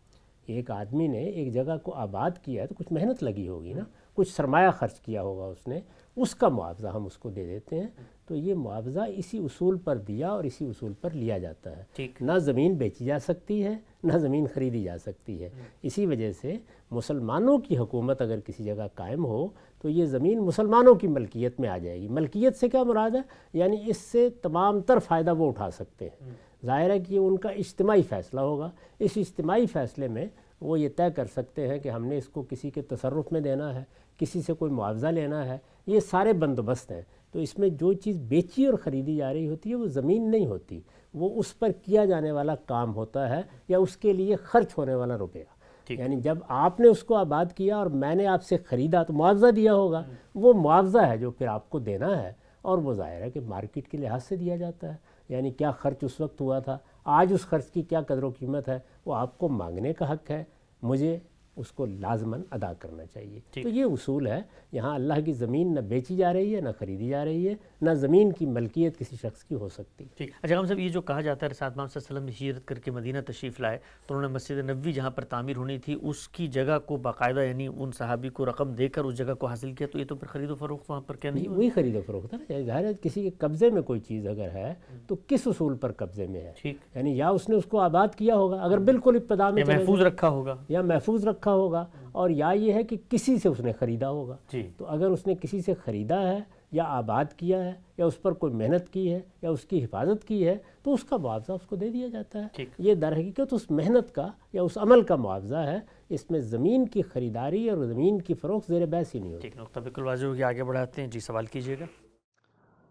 ایک آدمی نے ایک جگہ کو آباد کیا ہے تو کچھ محنت لگی ہوگی نا، کچھ سرمایہ خرچ کیا ہوگا اس نے، اس کا معاوضہ ہم اس کو دے دیتے ہیں، تو یہ معاوضہ اسی اصول پر دیا اور اسی اصول پر لیا جاتا ہے۔ ٹھیک، نہ زمین بیچی جا سکتی ہے نہ زمین خریدی جا سکتی ہے۔ اسی وجہ سے مسلمانوں کی حکومت اگر کسی جگہ قائم ہو تو یہ زمین مسلمانوں کی ملکیت میں آ جائے گی۔ ملکیت سے کیا مراد ہے؟ یعنی اس سے تمام تر فائدہ وہ اٹھا سکتے ہیں۔ ظاہر ہے کہ یہ ان کا اجتماعی فیصلہ ہوگا، اس اجتماعی فیصلے میں وہ یہ طے کر سکتے ہیں کہ ہم نے اس کو کسی کے تصرف میں دینا ہے، کسی سے کوئی معاوضہ لینا ہے، یہ سارے بندوبست ہیں۔ تو اس میں جو چیز بیچی اور خریدی جا رہی ہوتی ہے وہ زمین نہیں ہوتی، وہ اس پر کیا جانے والا کام ہوتا ہے یا اس کے لیے خرچ ہونے والا روپیہ۔ یعنی جب آپ نے اس کو آباد کیا اور میں نے آپ سے خریدا تو معاوضہ دیا ہوگا، وہ معاوضہ ہے جو پھر آپ کو دینا ہے، اور وہ ظاہر ہے کہ مارکیٹ کے لحاظ سے دیا جاتا ہے۔ یعنی کیا خرچ اس وقت ہوا تھا، آج اس خرچ کی کیا قدر و قیمت ہے، وہ آپ کو مانگنے کا حق ہے، مجھے اس کو لازماً ادا کرنا چاہیے۔ تو یہ اصول ہے، یہاں اللہ کی زمین نہ بیچی جا رہی ہے نہ خریدی جا رہی ہے، نہ زمین کی ملکیت کسی شخص کی ہو سکتی۔ ٹھیک، اچھا ہم صاحب یہ جو کہا جاتا ہے رسالت محمد صلی اللہ علیہ وسلم نے ہجرت کر کے مدینہ تشریف لائے تو انہوں نے مسجد نبوی جہاں پر تعمیر ہونی تھی اس کی جگہ کو باقاعدہ یعنی ان صحابی کو رقم دے کر اس جگہ کو حاصل کیا، تو یہ تو پھر خرید و فروخت وہاں پر کیا نہیں ہوئی؟ وہی خرید و فروخت ہے نا، ظاہر ہے کسی کے قبضے میں کوئی چیز اگر ہے تو کس اصول پر قبضے میں ہے؟ ٹھیک، یعنی یا اس نے اس کو آباد کیا ہوگا اگر بالکل ابتدا میں محفوظ رکھا ہوگا، یا محفوظ رکھا ہوگا، اور یا یہ ہے کہ کسی سے اس نے خریدا ہوگا۔ تو اگر اس نے کسی سے خریدا ہے یا آباد کیا ہے یا اس پر کوئی محنت کی ہے یا اس کی حفاظت کی ہے تو اس کا معاوضہ اس کو دے دیا جاتا ہے۔ یہ در حقیقت اس محنت کا یا اس عمل کا معاوضہ ہے، اس میں زمین کی خریداری اور زمین کی فروخت زیر بحث ہی نہیں ہوتی۔ ٹھیک، نقطہ بالکل واضح ہو گیا، آگے بڑھاتے ہیں، جی سوال کیجیے گا۔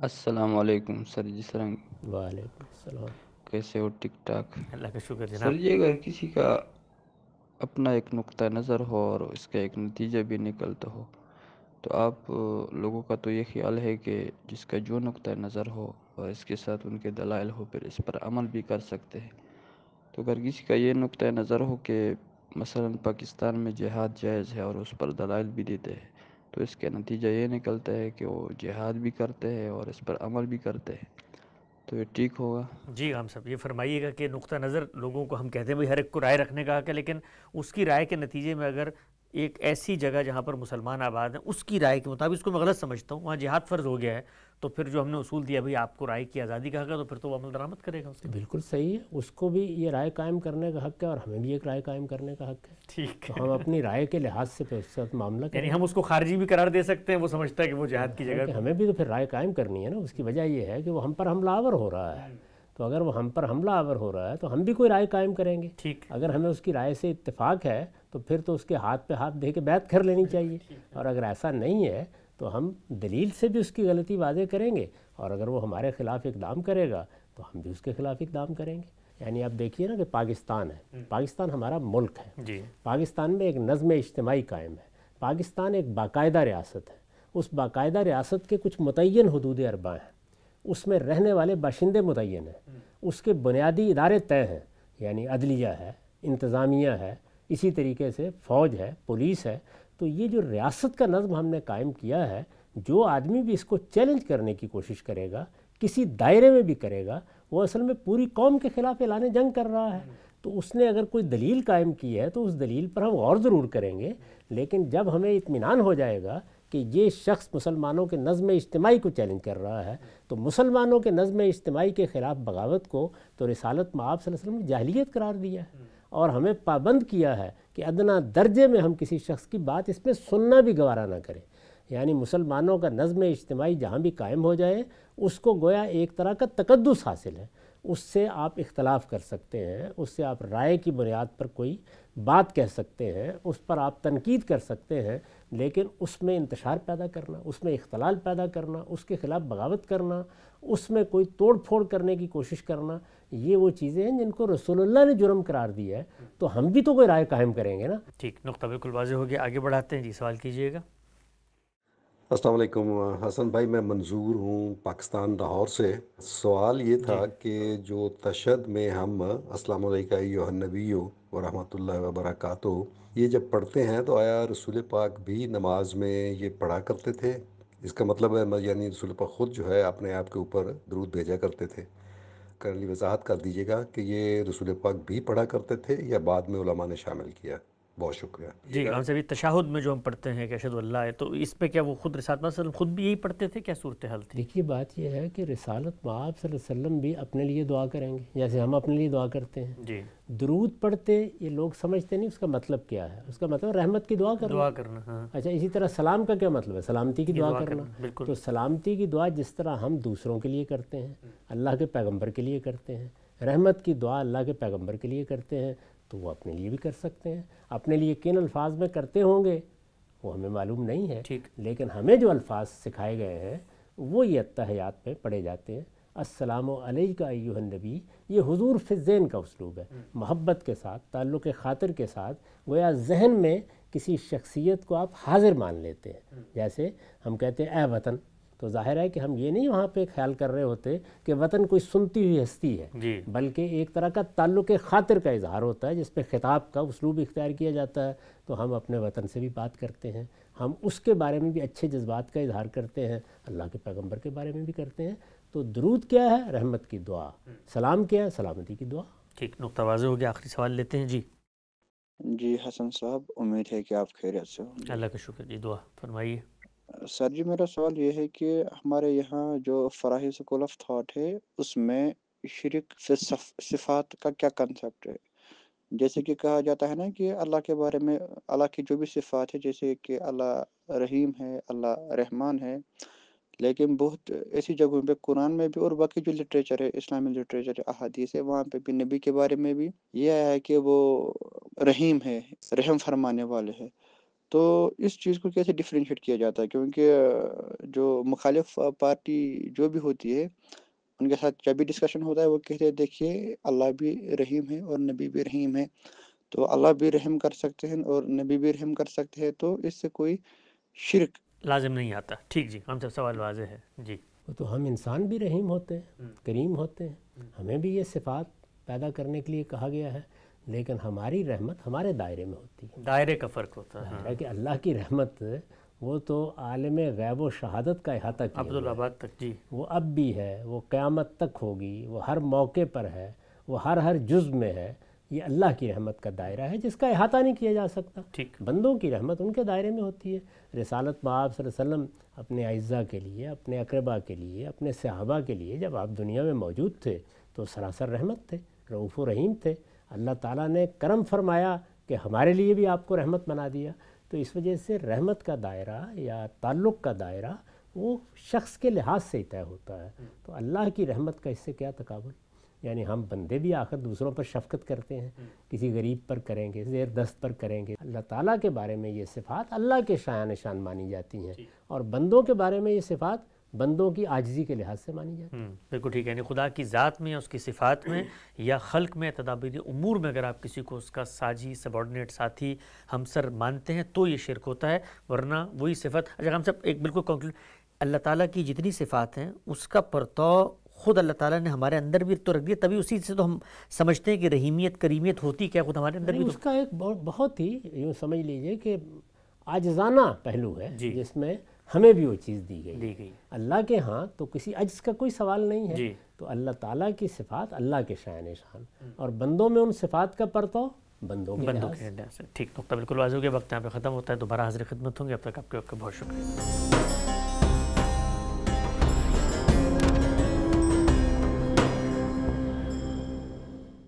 السلام علیکم سر جی سرنگ، وعلیکم السلام۔ کیسے ہو؟ ٹک ٹاک اللہ کا شکر سر جناب۔ جی، اگر کسی کا اپنا ایک نقطہ نظر ہو اور اس کا ایک نتیجہ بھی نکلتا ہو تو آپ لوگوں کا تو یہ خیال ہے کہ جس کا جو نقطہ نظر ہو اور اس کے ساتھ ان کے دلائل ہو پھر اس پر عمل بھی کر سکتے ہیں۔ تو اگر کسی کا یہ نقطہ نظر ہو کہ مثلا پاکستان میں جہاد جائز ہے اور اس پر دلائل بھی دیتے ہیں تو اس کا نتیجہ یہ نکلتا ہے کہ وہ جہاد بھی کرتے ہیں اور اس پر عمل بھی کرتے ہیں، تو یہ ٹھیک ہوگا؟ جی ہم سب یہ فرمائیے گا کہ نقطہ نظر لوگوں کو ہم کہتے ہیں بھئی ہر ایک کو رائے رکھنے کا حق ہے، لیکن اس کی رائے کے نتیجے میں اگر ایک ایسی جگہ جہاں پر مسلمان آباد ہیں اس کی رائے کے مطابق، اس کو میں غلط سمجھتا ہوں، وہاں جہاد فرض ہو گیا ہے تو پھر جو ہم نے اصول دیا بھئی آپ کو رائے کی آزادی کا حق ہے، تو پھر تو وہ عمل درآمد کرے گا اس کے۔ بالکل صحیح ہے، اس کو بھی یہ رائے قائم کرنے کا حق ہے اور ہمیں بھی ایک رائے قائم کرنے کا حق ہے۔ ٹھیک، تو ہم اپنی رائے کے لحاظ سے پھر اس کے ساتھ معاملہ کریں، یعنی ہم اس کو خارجی بھی قرار دے سکتے ہیں، وہ سمجھتا ہے کہ وہ جہاد کی جگہ، ہمیں بھی تو پھر رائے قائم کرنی ہے نا۔ اس کی وجہ یہ ہے کہ وہ ہم پر حملہ آور ہو رہا ہے، تو اگر وہ ہم پر حملہ آور ہو رہا ہے تو ہم بھی کوئی رائے قائم کریں گے۔ ٹھیک، اگر ہمیں اس کی رائے سے اتفاق ہے تو پھر تو اس کے ہاتھ پہ ہاتھ دے کے بیعت کر لینی چاہیے، اور اگر ایسا نہیں ہے تو ہم دلیل سے بھی اس کی غلطی واضح کریں گے، اور اگر وہ ہمارے خلاف اقدام کرے گا تو ہم بھی اس کے خلاف اقدام کریں گے۔ یعنی آپ دیکھیے نا کہ پاکستان ہے، پاکستان ہمارا ملک ہے، جی، پاکستان میں ایک نظم اجتماعی قائم ہے، پاکستان ایک باقاعدہ ریاست ہے، اس باقاعدہ ریاست کے کچھ متعین حدود اربع ہیں، اس میں رہنے والے باشندے متعین ہیں، اس کے بنیادی ادارے طے ہیں، یعنی عدلیہ ہے، انتظامیہ ہے، اسی طریقے سے فوج ہے، پولیس ہے۔ تو یہ جو ریاست کا نظم ہم نے قائم کیا ہے، جو آدمی بھی اس کو چیلنج کرنے کی کوشش کرے گا، کسی دائرے میں بھی کرے گا، وہ اصل میں پوری قوم کے خلاف اعلان جنگ کر رہا ہے۔ تو اس نے اگر کوئی دلیل قائم کی ہے تو اس دلیل پر ہم غور ضرور کریں گے، لیکن جب ہمیں اطمینان ہو جائے گا کہ یہ شخص مسلمانوں کے نظم اجتماعی کو چیلنج کر رہا ہے، تو مسلمانوں کے نظم اجتماعی کے خلاف بغاوت کو تو رسالت مآب صلی اللہ علیہ وسلم نے جاہلیت قرار دیا ہے، اور ہمیں پابند کیا ہے کہ ادنا درجے میں ہم کسی شخص کی بات اس میں سننا بھی گوارا نہ کریں۔ یعنی مسلمانوں کا نظم اجتماعی جہاں بھی قائم ہو جائے اس کو گویا ایک طرح کا تقدس حاصل ہے، اس سے آپ اختلاف کر سکتے ہیں، اس سے آپ رائے کی بنیاد پر کوئی بات کہہ سکتے ہیں، اس پر آپ تنقید کر سکتے ہیں، لیکن اس میں انتشار پیدا کرنا، اس میں اختلال پیدا کرنا، اس کے خلاف بغاوت کرنا، اس میں کوئی توڑ پھوڑ کرنے کی کوشش کرنا، یہ وہ چیزیں ہیں جن کو رسول اللہ نے جرم قرار دیا ہے، تو ہم بھی تو کوئی رائے قائم کریں گے نا۔ ٹھیک، نقطہ بالکل واضح ہو گیا، آگے بڑھاتے ہیں، جی سوال کیجیے گا۔ السلام علیکم حسن بھائی، میں منظور ہوں پاکستان لاہور سے۔ سوال یہ جی تھا کہ جو تشہد میں ہم السلام علیکم ایھا النبی ورحمۃ اللہ وبرکاتہ یہ جب پڑھتے ہیں تو آیا رسول پاک بھی نماز میں یہ پڑھا کرتے تھے؟ اس کا مطلب ہے یعنی رسول پاک خود جو ہے اپنے آپ کے اوپر درود بھیجا کرتے تھے؟ کرلی وضاحت کر دیجیے گا کہ یہ رسول پاک بھی پڑھا کرتے تھے یا بعد میں علماء نے شامل کیا؟ بہت شکریہ۔ جی، ہم سے بھی تشہد میں جو ہم پڑھتے ہیں کہ اشہد اللہ ہے، تو اس پہ کیا وہ خود رسالت مآب صلی اللہ علیہ وسلم خود بھی یہی پڑھتے تھے؟ کیا صورتحال تھی؟ دیکھیے بات یہ ہے کہ رسالت مآب صلی اللہ علیہ وسلم بھی اپنے لیے دعا کریں گے جیسے ہم اپنے لیے دعا کرتے ہیں۔ جی، درود پڑھتے یہ لوگ سمجھتے نہیں اس کا مطلب کیا ہے، اس کا مطلب رحمت کی دعا کرنا۔ دعا کرنا، ہاں اچھا، اسی طرح سلام کا کیا مطلب ہے؟ سلامتی کی دعا کرنا۔ بالکل۔ تو سلامتی کی دعا جس طرح ہم دوسروں کے لیے کرتے ہیں، اللہ کے پیغمبر کے لیے کرتے ہیں، رحمت کی دعا اللہ کے پیغمبر کے لیے کرتے ہیں، تو وہ اپنے لیے بھی کر سکتے ہیں۔ اپنے لیے کن الفاظ میں کرتے ہوں گے وہ ہمیں معلوم نہیں ہے، ٹھیک، لیکن ہمیں جو الفاظ سکھائے گئے ہیں وہ یہ اتحیات میں پڑھے جاتے ہیں۔ السلام علیکم ایھا النبی، یہ حضور فی الذہن کا اسلوب ہے، محبت کے ساتھ، تعلق خاطر کے ساتھ، گویا ذہن میں کسی شخصیت کو آپ حاضر مان لیتے ہیں۔ جیسے ہم کہتے ہیں اے وطن، تو ظاہر ہے کہ ہم یہ نہیں وہاں پہ خیال کر رہے ہوتے کہ وطن کوئی سنتی ہوئی ہستی ہے، جی، بلکہ ایک طرح کا تعلق خاطر کا اظہار ہوتا ہے جس پہ خطاب کا اسلوب اختیار کیا جاتا ہے۔ تو ہم اپنے وطن سے بھی بات کرتے ہیں، ہم اس کے بارے میں بھی اچھے جذبات کا اظہار کرتے ہیں، اللہ کے پیغمبر کے بارے میں بھی کرتے ہیں۔ تو درود کیا ہے؟ رحمت کی دعا۔ سلام کیا ہے؟ سلامتی کی دعا۔ ٹھیک، نقطہ واضح ہو گیا۔ آخری سوال لیتے ہیں۔ جی، جی حسن صاحب، امید ہے کہ آپ خیریت سے ہوں گے۔ اللہ کا شکر، جی دعا فرمائیے۔ سر جی، میرا سوال یہ ہے کہ ہمارے یہاں جو فراہی اسکول آف تھاٹ ہے اس میں شرک فی صفات کا کیا کنسیپٹ ہے؟ جیسے کہ کہا جاتا ہے نا کہ اللہ کے بارے میں، اللہ کی جو بھی صفات ہے، جیسے کہ اللہ رحیم ہے، اللہ رحمان ہے، لیکن بہت ایسی جگہوں پہ قرآن میں بھی اور باقی جو لٹریچر ہے، اسلامی لٹریچر ہے، احادیث ہے، وہاں پہ بھی نبی کے بارے میں بھی یہ ہے کہ وہ رحیم ہے، رحم فرمانے والے ہے۔ تو اس چیز کو کیسے ڈفرینشیٹ کیا جاتا ہے؟ کیونکہ جو مخالف پارٹی جو بھی ہوتی ہے ان کے ساتھ جب بھی ڈسکشن ہوتا ہے وہ کہتے ہیں دیکھیے اللہ بھی رحیم ہے اور نبی بھی رحیم ہے، تو اللہ بھی رحم کر سکتے ہیں اور نبی بھی رحم کر سکتے ہیں، تو اس سے کوئی شرک لازم نہیں آتا۔ ٹھیک جی، ہم سب سوال واضح ہے۔ جی، تو ہم انسان بھی رحیم ہوتے ہیں، کریم ہوتے ہیں، ہمیں بھی یہ صفات پیدا کرنے کے لیے کہا گیا ہے، لیکن ہماری رحمت ہمارے دائرے میں ہوتی ہے۔ دائرے کا فرق ہوتا ہے۔ ظاہر ہے کہ اللہ کی رحمت وہ تو عالم غیب و شہادت کا احاطہ کیا ہوا ہے، عبدالآباد تک، جی، وہ اب بھی ہے، وہ قیامت تک ہوگی، وہ ہر موقع پر ہے، وہ ہر جزو میں ہے۔ یہ اللہ کی رحمت کا دائرہ ہے جس کا احاطہ نہیں کیا جا سکتا۔ ٹھیک، بندوں کی رحمت ان کے دائرے میں ہوتی ہے۔ رسالت مآب صلی اللہ علیہ وسلم اپنے اعزاء کے لیے، اپنے اقربا کے لیے، اپنے صحابہ کے لیے جب آپ دنیا میں موجود تھے تو سراسر رحمت تھے، رؤوف و رحیم تھے۔ اللہ تعالیٰ نے کرم فرمایا کہ ہمارے لیے بھی آپ کو رحمت بنا دیا۔ تو اس وجہ سے رحمت کا دائرہ یا تعلق کا دائرہ وہ شخص کے لحاظ سے ہی طے ہوتا ہے۔ تو اللہ کی رحمت کا اس سے کیا تقابل؟ یعنی ہم بندے بھی آخر دوسروں پر شفقت کرتے ہیں، کسی غریب پر کریں گے، زیر دست پر کریں گے۔ اللہ تعالیٰ کے بارے میں یہ صفات اللہ کے شایان شان مانی جاتی ہیں، اور بندوں کے بارے میں یہ صفات بندوں کی عاجزی کے لحاظ سے مانی جاتی ہیں۔ بالکل ٹھیک ہے۔ یعنی خدا کی ذات میں یا اس کی صفات میں یا خلق میں، تدابیر امور میں اگر آپ کسی کو اس کا ساجی، سبارڈینیٹ، ساتھی، ہمسر مانتے ہیں تو یہ شرک ہوتا ہے، ورنہ وہی صفت۔ اچھا، ہم سب ایک بالکل کنکلوڈ، اللہ تعالیٰ کی جتنی صفات ہیں اس کا پرتو خود اللہ تعالیٰ نے ہمارے اندر بھی تو رکھ دیا، تبھی اسی سے تو ہم سمجھتے ہیں کہ رحیمیت، کریمیت ہوتی کیا خود ہمارے اندر بھی اس کا ایک بہت ہی یوں سمجھ لیجئے کہ عاجزانہ پہلو ہے جس میں ہمیں بھی وہ چیز دی گئی۔ اللہ کے ہاں تو کسی عجز کا کوئی سوال نہیں ہے، تو اللہ تعالیٰ کی صفات اللہ کے شایان شان، اور بندوں میں ان صفات کا پرتو بندوں کے لحاظ سے۔ ٹھیک، نقطہ بالکل واضح ہو گیا۔ وقت یہاں پہ ختم ہوتا ہے، دوبارہ حاضر خدمت ہوں گے، اب تک آپ کے وقت کا بہت شکریہ۔